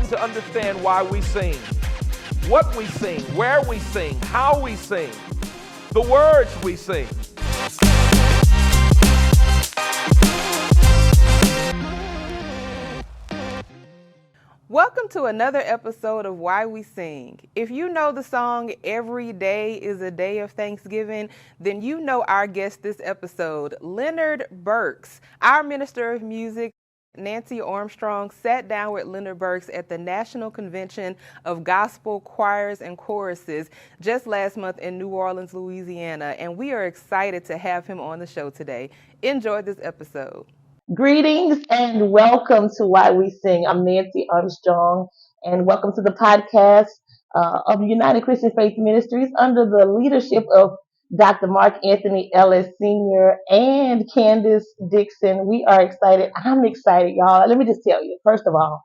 important to understand why we sing, what we sing, where we sing, how we sing, the words we sing. Welcome to another episode of Why We Sing. If you know the song Every Day is a Day of Thanksgiving, then you know our guest this episode, Leonard Burks. Our Minister of Music, Nancy Armstrong, sat down with Leonard Burks at the National Convention of Gospel Choirs and Choruses just last month in New Orleans, Louisiana, and we are excited to have him on the show today. Enjoy this episode. Greetings and welcome to Why We Sing. I'm Nancy Armstrong, and welcome to the podcast of United Christian Faith Ministries under the leadership of Dr. Mark Anthony Ellis Sr. and Candace Dixon. We are excited. I'm excited, y'all. Let me just tell you, first of all,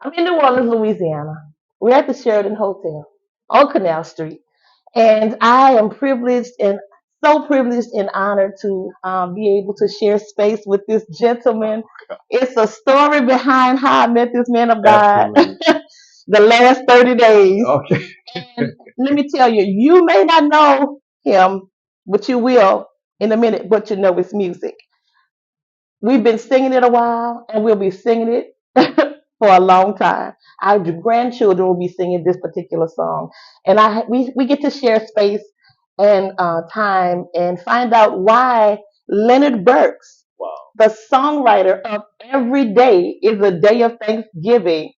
I'm in New Orleans, Louisiana. We're at the Sheraton Hotel on Canal Street. And I am privileged and so privileged and honored to be able to share space with this gentleman. It's a story behind how I met this man of God the last 30 days. Okay. And let me tell you, you may not know him, but you will in a minute, but you know his music. We've been singing it a while, and we'll be singing it for a long time. Our grandchildren will be singing this particular song, and we get to share space and time and find out why Leonard Burks, Wow. the songwriter of Every Day is a Day of Thanksgiving,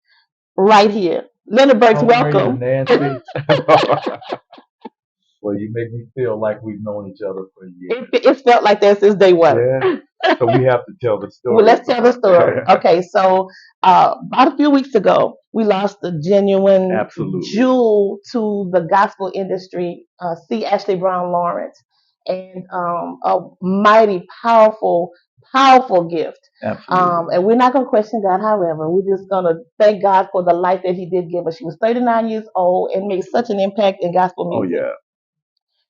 right here. Leonard Burks, How welcome. are you, Nancy? Well, you make me feel like we've known each other for years. It's felt like that since day one. Yeah. So we have to tell the story. Well, let's tell the story. Okay, so about a few weeks ago, we lost a genuine Absolutely. jewel to the gospel industry, C. Ashley Brown Lawrence, and a mighty, powerful gift. Absolutely. And we're not going to question God, however. We're just going to thank God for the life that He did give us. She was 39 years old and made such an impact in gospel Oh, music. yeah.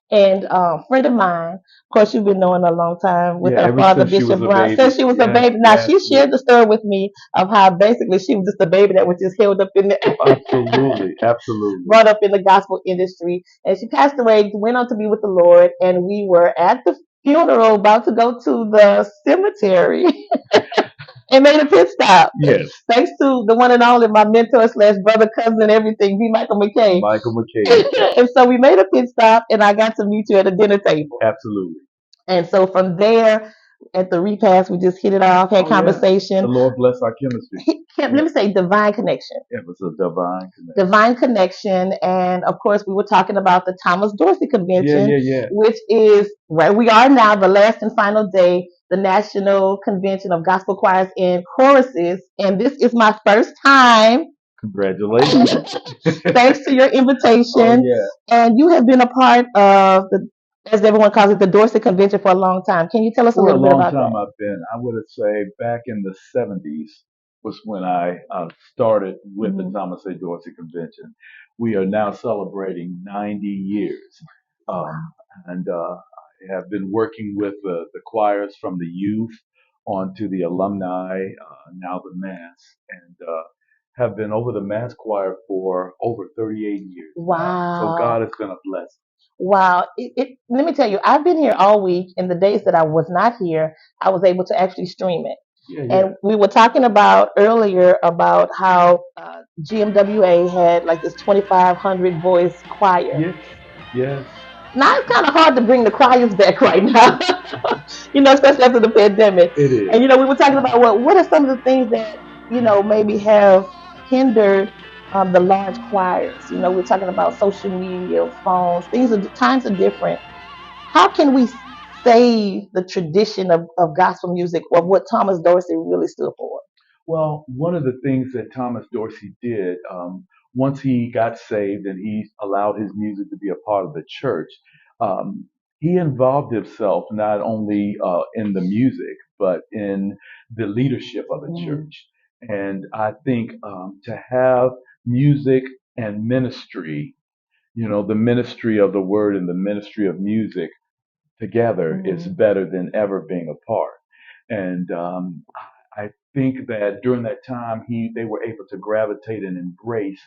And a friend of mine, of course, you've been knowing her a long time with her ever father, since she Bishop was a Brown. baby. Since she was a Yeah, baby. Now, yeah, she shared the story with me of how basically she was just a baby that was just held up in the Absolutely. Absolutely. brought up in the gospel industry. And she passed away, went on to be with the Lord, and we were at the funeral about to go to the cemetery and made a pit stop. Yes. Thanks to the one and only, my mentor slash brother, cousin, everything, B. Michael McKay. Michael McKay. And so we made a pit stop, and I got to meet you at a dinner table. Absolutely. And so from there, at the repast, we just hit it off, had conversation. The Lord bless our chemistry. Let me say divine connection. It was a divine connection. Divine connection. And of course, we were talking about the Thomas Dorsey Convention, Yeah. which is where we are now, the last and final day, the National Convention of Gospel Choirs and Choruses. And this is my first time. Congratulations. Thanks to your invitation. Oh, yeah. And you have been a part of the, as everyone calls it, the Dorsey Convention for a long time. Can you tell us a little bit about that? For a long time I've been. I would say back in the 70s was when I started with the Thomas A. Dorsey Convention. We are now celebrating 90 years. And I have been working with the choirs from the youth on to the alumni, now the mass, and have been over the mass choir for over 38 years. Wow. So God has been a blessing. Wow. Let me tell you, I've been here all week, and the days that I was not here, I was able to actually stream it. Yeah. And we were talking about earlier about how GMWA had like this 2,500 voice choir. Yes. Now it's kind of hard to bring the choirs back right now, especially after the pandemic. It is. And we were talking about what are some of the things that maybe have hindered the large choirs. We're talking about social media, phones, times are different. How can we save the tradition of gospel music, or what Thomas Dorsey really stood for? Well, one of the things that Thomas Dorsey did, once he got saved and he allowed his music to be a part of the church, he involved himself not only in the music, but in the leadership of the church. And I think to have music and ministry, the ministry of the word and the ministry of music together is better than ever being apart. And I think that during that time, they were able to gravitate and embrace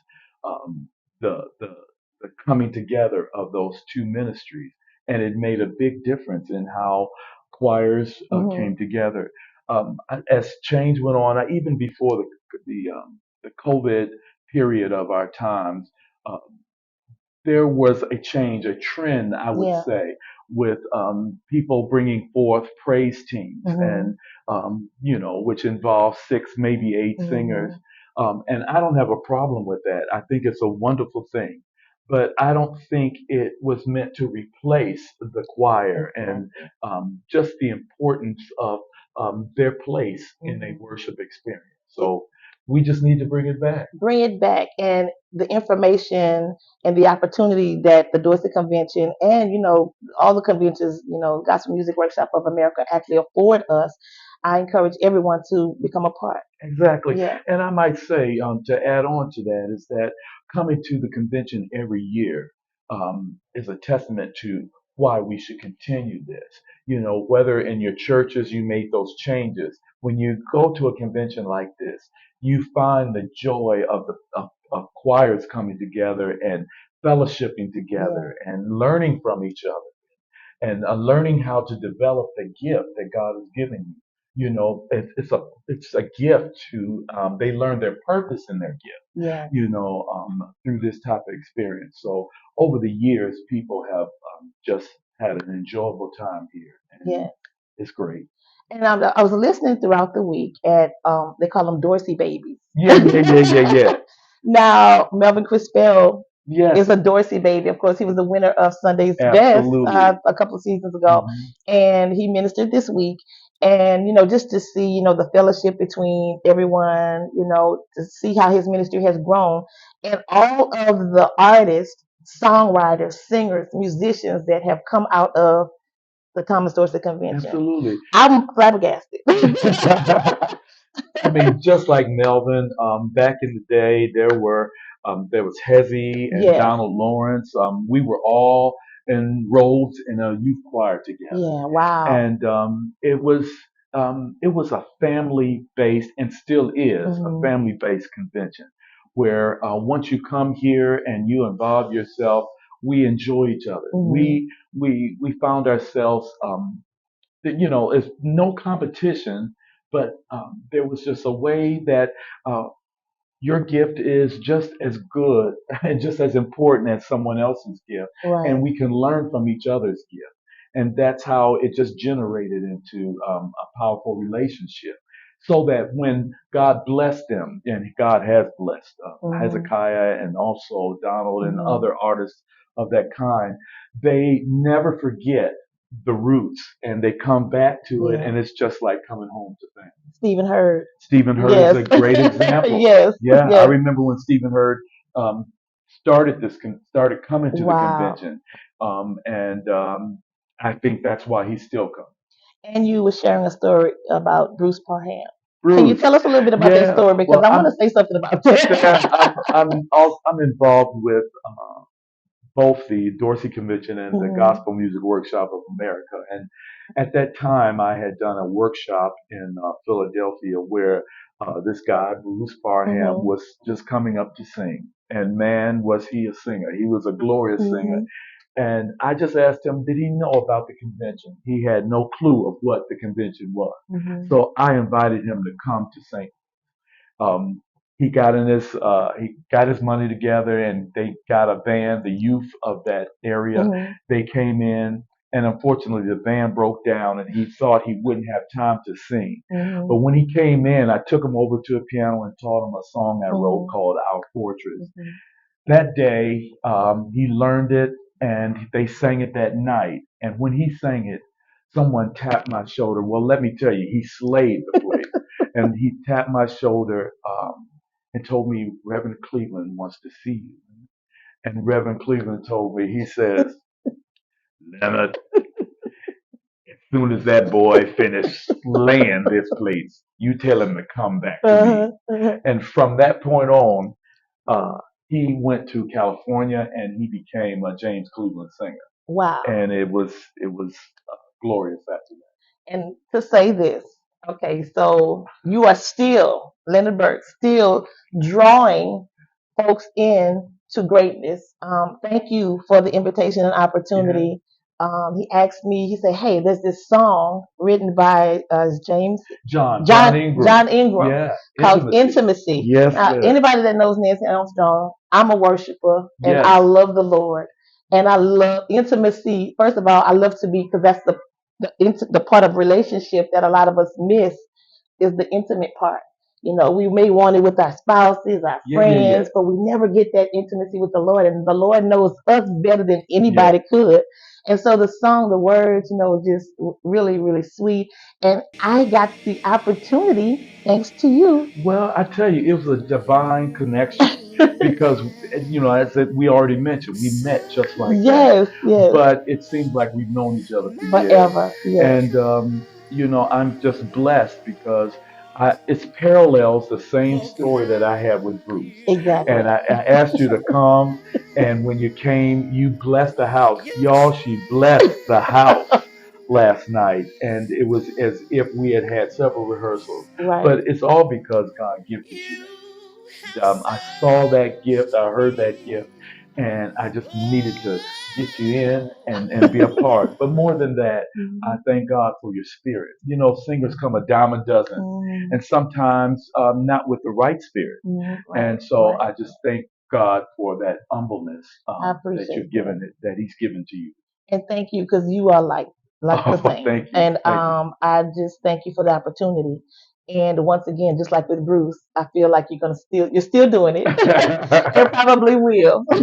um, the, the the coming together of those two ministries, and it made a big difference in how choirs Hmm. came together. As change went on, even before the COVID period of our times, uh, there was a change, a trend, I would Yeah. say, with people bringing forth praise teams, Hmm. and which involves six, maybe eight singers. Hmm. And I don't have a problem with that. I think it's a wonderful thing, but I don't think it was meant to replace the choir and Exactly. just the importance of their place in a Hmm. worship experience. So we just need to bring it back. Bring it back, and the information and the opportunity that the Dorset Convention and all the conventions, Gospel Music Workshop of America actually afford us. I encourage everyone to become a part. Exactly. Yeah. And I might say, to add on to that, is that coming to the convention every year is a testament to why we should continue this. Whether in your churches you made those changes, when you go to a convention like this, you find the joy of choirs coming together and fellowshipping Yeah. together and learning from each other and learning how to develop the gift that God has given you. It's a gift to they learn their purpose in their gift. Yeah. Through this type of experience. So over the years, people have just had an enjoyable time here, and Yeah. it's great. And I was listening throughout the week at they call them Dorsey babies. Yeah, yeah, yeah, yeah, yeah. Now Melvin Crispell Yes, is a Dorsey baby. Of course, he was the winner of Sunday's Best absolutely. a couple of seasons ago, Hmm. and he ministered this week. And just to see the fellowship between everyone, to see how his ministry has grown, and all of the artists, songwriters, singers, musicians that have come out of the Thomas Dorset Convention. Absolutely. I'm flabbergasted. I mean, just like Melvin, back in the day, there was Hezzy and Yes. Donald Lawrence. We were all enrolled in a youth choir together, Yeah. Wow. and it was a family based, and still is a Hmm. family based convention, where once you come here and you involve yourself, we enjoy each other. Hmm. We found ourselves. It's no competition, but there was just a way that uh, your gift is just as good and just as important as someone else's gift, and Right. we can learn from each other's gift. And that's how it just generated into a powerful relationship. So that when God blessed them, and God has blessed Hmm. Hezekiah and also Donald and Hmm. other artists of that kind, they never forget the roots and they come back to it, Yeah. and it's just like coming home to family. Stephen Hurd. Stephen Hurd is Yes. a great example. Yes. Yeah, I Yes. remember when Stephen Hurd um, started coming to the Wow. convention, and I think that's why he's still coming. And you were sharing a story about Bruce Parham. Can you Bruce, tell us a little bit about that yeah. story? Because Well, I want to say something about that. I'm involved with both the Dorsey Convention and the Hmm. Gospel Music Workshop of America. And at that time, I had done a workshop in Philadelphia where this guy, Bruce Parham, Hmm. was just coming up to sing. And man, was he a singer. He was a glorious singer. Hmm. And I just asked him, did he know about the convention? He had no clue of what the convention was. Hmm. So I invited him to come to St. um, he got his money together and they got a van, the youth of that area. Hmm. They came in, and unfortunately the van broke down and he thought he wouldn't have time to sing. Hmm. But when he came in, I took him over to a piano and taught him a song I wrote Hmm. called Our Fortress. Hmm. That day, he learned it and they sang it that night. And when he sang it, someone tapped my shoulder. Well, let me tell you, he slayed the place. And he tapped my shoulder and told me, Reverend Cleveland wants to see you. And Reverend Cleveland told me, he says, Leonard, as soon as that boy finished slaying this place, you tell him to come back to me. Uh-huh. Uh-huh. And from that point on, uh, he went to California and he became a James Cleveland singer. Wow. And it was glorious after that. And to say this Okay, so you are still, Leonard Burks, still drawing folks in to greatness. Thank you for the invitation and Yeah. opportunity. He asked me, he said, hey, there's this song written by James John Ingram. John Ingram Yeah. called Intimacy. Intimacy. Yes, Now, sir. anybody that knows Nancy Armstrong, I'm a worshiper and I Yes. love the Lord. And I love intimacy. First of all, I love to be, because that's the part of relationship that a lot of us miss is the intimate part. You know, we may want it with our spouses, our Yeah, yeah, yeah. friends, but we never get that intimacy with the Lord. And the Lord knows us better than Yeah. anybody could. And so the song, the words, just really, really sweet. And I got the opportunity, thanks to you. Well, I tell you, it was a divine connection because, as we already mentioned, we met just like that. Yes, yes, But it seems like we've known each other for years. forever. Yes, And, I'm just blessed because it parallels the same story that I had with Bruce. exactly. And I asked you to come, and when you came, you blessed the house. Y'all, she blessed the house last night, and it was as if we had had several rehearsals. Right. But it's all because God gifted you. I saw that gift, I heard that gift, and I just needed to get you in and be a part. But more than that, I thank God for your spirit. Singers come a dime a dozen, Mm, and sometimes not with the right spirit. right, And so right. I just thank God for that humbleness I that appreciate you've that. given it, that He's given to you. And thank you because you are like the Oh, saint. thank you, And thank you. I just thank you for the opportunity. And once again, just like with Bruce, I feel like you're still doing it, and probably will Yeah,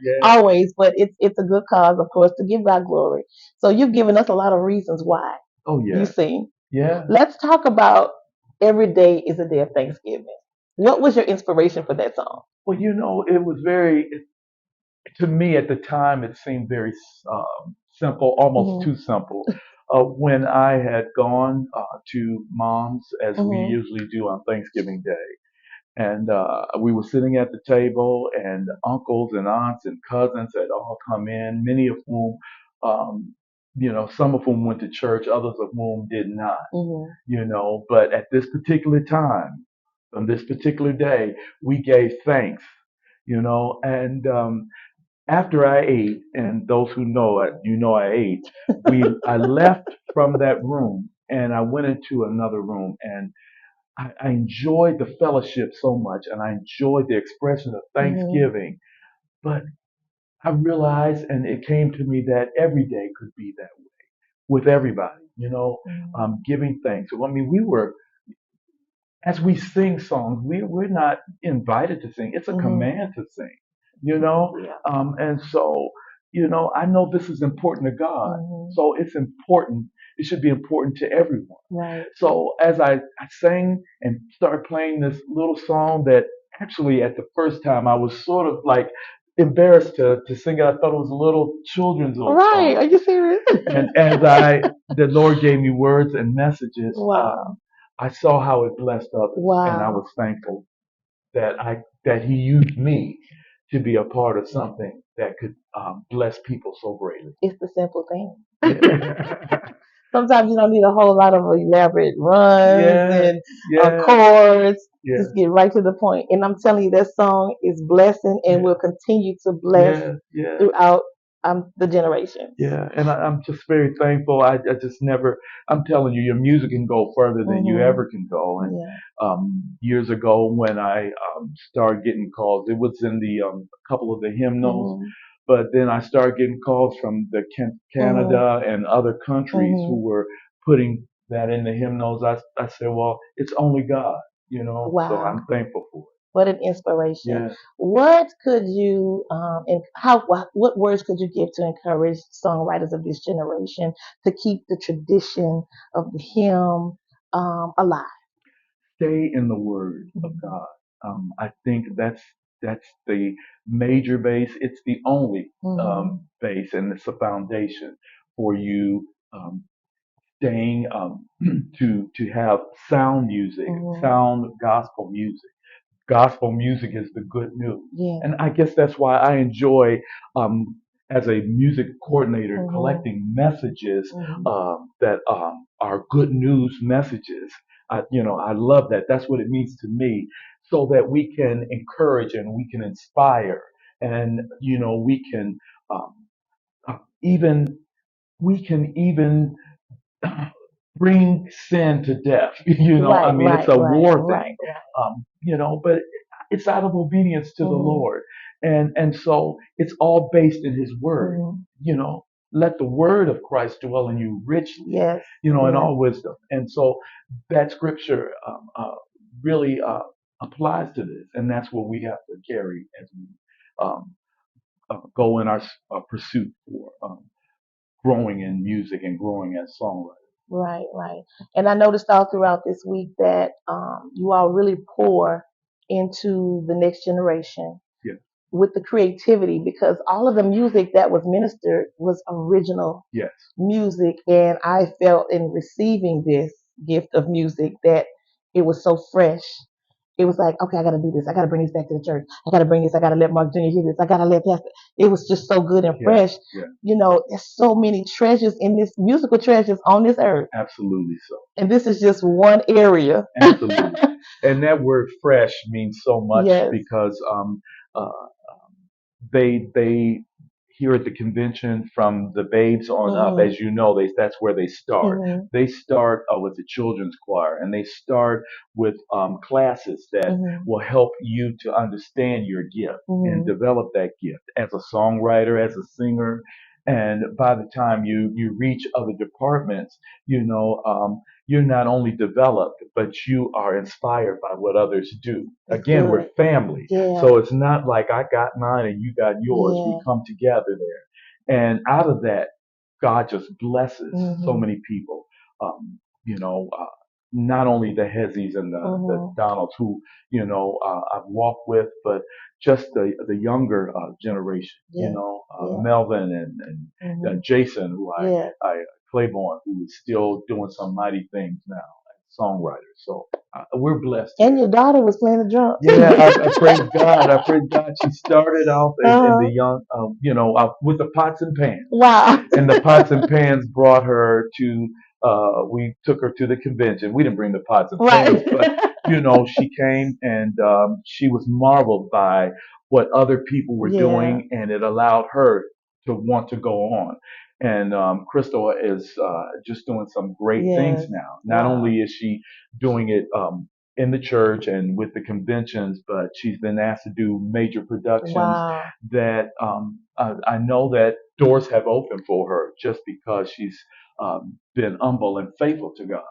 yeah. always. But it's a good cause, of course, to give God glory. So you've given us a lot of reasons why Oh, you yeah, sing. yeah. Let's talk about every day is a day of Thanksgiving. What was your inspiration for that song? Well, it was to me at the time, it seemed very simple, almost Hmm. too simple. When I had gone to mom's, as we Hmm. usually do on Thanksgiving Day, and we were sitting at the table, and uncles and aunts and cousins had all come in, many of whom, some of whom went to church, others of whom did not, Hmm. but at this particular time, on this particular day, we gave thanks, and after I ate, and those who know it, I ate. I left from that room and I went into another room, and I enjoyed the fellowship so much, and I enjoyed the expression of Hmm. Thanksgiving. But I realized, and it came to me that every day could be that way with everybody. Giving thanks. So, I mean, as we sing songs, we're not invited to sing. It's a Hmm. command to sing, you know? Yeah. And so, I know this is important to God. Hmm. So it's important. It should be important to everyone. Right. So as I sang and started playing this little song that actually at the first time I was sort of like embarrassed to sing it. I thought it was a little children's little Right. Are song. you serious? And as the Lord gave me words and messages, Wow. I saw how it blessed others, and I Wow. was thankful that He used me to be a part of something that could bless people so greatly. It's the simple thing. Yeah, Sometimes you don't need a whole lot of elaborate runs yeah, and yeah, chords. yeah, Just get right to the point. And I'm telling you, that song is blessing and will continue to bless yeah, yeah. throughout the generations. Yeah, and I'm just very thankful. I just never. I'm telling you, your music can go further than you Hmm. ever can go. And Yeah. years ago, when I started getting calls, it was in the couple of the hymnals. Hmm. But then I started getting calls from Hmm. Canada and other countries who Hmm. were putting that in the hymnals. I said, well, it's only God, So Wow. I'm thankful for What an inspiration. it. What could you and what words could you give to encourage songwriters of this generation to keep the tradition of the hymn alive? Stay in the Word of Mhm. God. I think that's the major base. It's the only Mhm. base, and it's a foundation for you staying to have sound music, Mhm. sound gospel music. Gospel music is the good news, Yeah. and I guess that's why I enjoy. as a music coordinator, Mm-hmm. collecting messages Mm-hmm. that are good news messages. I love that. That's what it means to me, so that we can encourage and we can inspire, and we can um, even we can even bring sin to death. I Right, mean, it's right, a right, war right, thing, right. but it's out of obedience to the Mm-hmm. Lord. And so it's all based in His Word. Mm-hmm. You know, let the Word of Christ dwell in you richly, Yes, in yes. all wisdom. And so that scripture really applies to this. And that's what we have to carry as we um, go in our pursuit for growing in music and growing as songwriters. Right, right. And I noticed all throughout this week that you all really pour into the next generation Yeah. with the creativity because all of the music that was ministered was original Yes. music. And I felt in receiving this gift of music that it was so fresh. It was like, okay, I got to do this. I got to bring this back to the church. I got to bring this. I got to let Mark Jr. hear this. I got to let Pastor. It was just so good and Yeah. fresh. Yeah. There's so many treasures in this musical treasures on this earth. Absolutely so. And this is just one area. Absolutely. And that word fresh means so much Yes. because uh, they here at the convention from the babes on up, Mm-hmm. as you know, that's where they start. Mm-hmm. They start with the children's choir, and they start with classes that Mm-hmm. will help you to understand your gift and Mm-hmm. develop that gift as a songwriter, as a singer. And by the time you reach other departments, you're not only developed, but you are inspired by what others do. That's Again, we're good. family. Yeah. So it's not like I got mine and you got yours. We Yeah. come together there. And out of that, God just blesses so Mm-hmm. many people. Um, you know, uh, Not only the Hezzies and the Mm-hmm. Donalds who, I've walked with, but just the younger generation, Yeah. Yeah. Melvin and Mm-hmm. Jason, who Yeah. I Claiborne, who is still doing some mighty things now as songwriter. So we're blessed And here. your daughter was playing the drums. Yeah, I praise God. I praise God. She started off in Uh-huh. the young, with the pots and pans, Wow. and the pots and pans brought her to. We took her to the convention. We didn't bring the pots and pans, Right. but she came and she was marveled by what other people were Yeah. doing, and it allowed her to want to go on. And Crystal is just doing some great things Yes. now. Not Wow. only is she doing it in the church and with the conventions, but she's been asked to do major productions Wow. that I know that doors have opened for her just because she's been humble and faithful to God.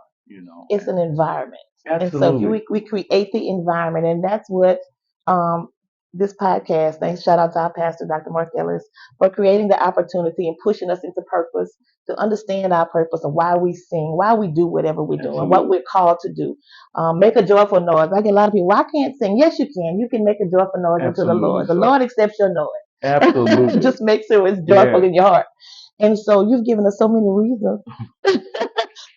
It's an environment. And so if Absolutely. we create the environment, and that's what um, this podcast, thanks, shout out to our pastor, Dr. Mark Ellis, for creating the opportunity and pushing us into purpose to understand our purpose and why we sing, why we do whatever we do, and what Absolutely. we're called to do. Make a joyful noise. I get a lot of people, well, I can't sing. Yes, you can. You can make a joyful noise unto the Absolutely Lord. The so. Lord accepts your noise. Absolutely. Just make sure it's Yeah. joyful in your heart. And so you've given us so many reasons,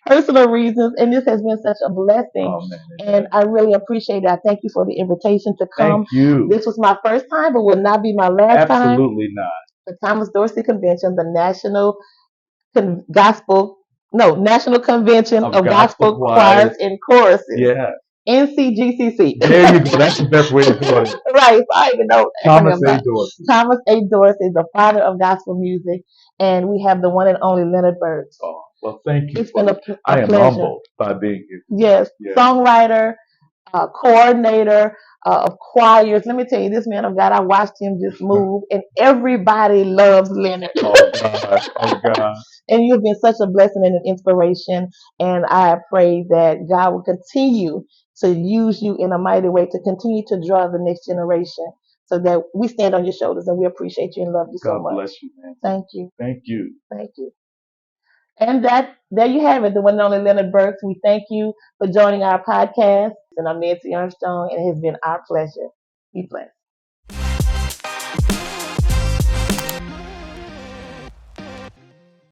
personal reasons, and this has been such a blessing. Oh man. And I really appreciate it. I thank you for the invitation to come. Thank you. This was my first time, but will not be my last time. Absolutely not. The Thomas Dorsey Convention, the National Convention Of of gospel Gospel Choirs choirs. and Choruses, Yeah. NCGCC. There you go. That's the best way to do it. Right, so I even know Thomas acronyms. A. Dorsey. Thomas A. Dorsey is the father of gospel music, and we have the one and only Leonard Burks. Oh, well, thank you It's been a I am pleasure. humbled by being here. Yes, Yeah. songwriter, coordinator of choirs. Let me tell you, this man of God, I watched him just move, and everybody loves Leonard. Oh God. Oh God. And you've been such a blessing and an inspiration. And I pray that God will continue to use you in a mighty way to continue to draw the next generation so that we stand on your shoulders, and we appreciate you and love you so God much. bless you, man. Thank you. Thank you. Thank you. And there you have it, the one and only Leonard Burks. We thank you for joining our podcast. And I'm Nancy Armstrong, and it has been our pleasure. Be blessed.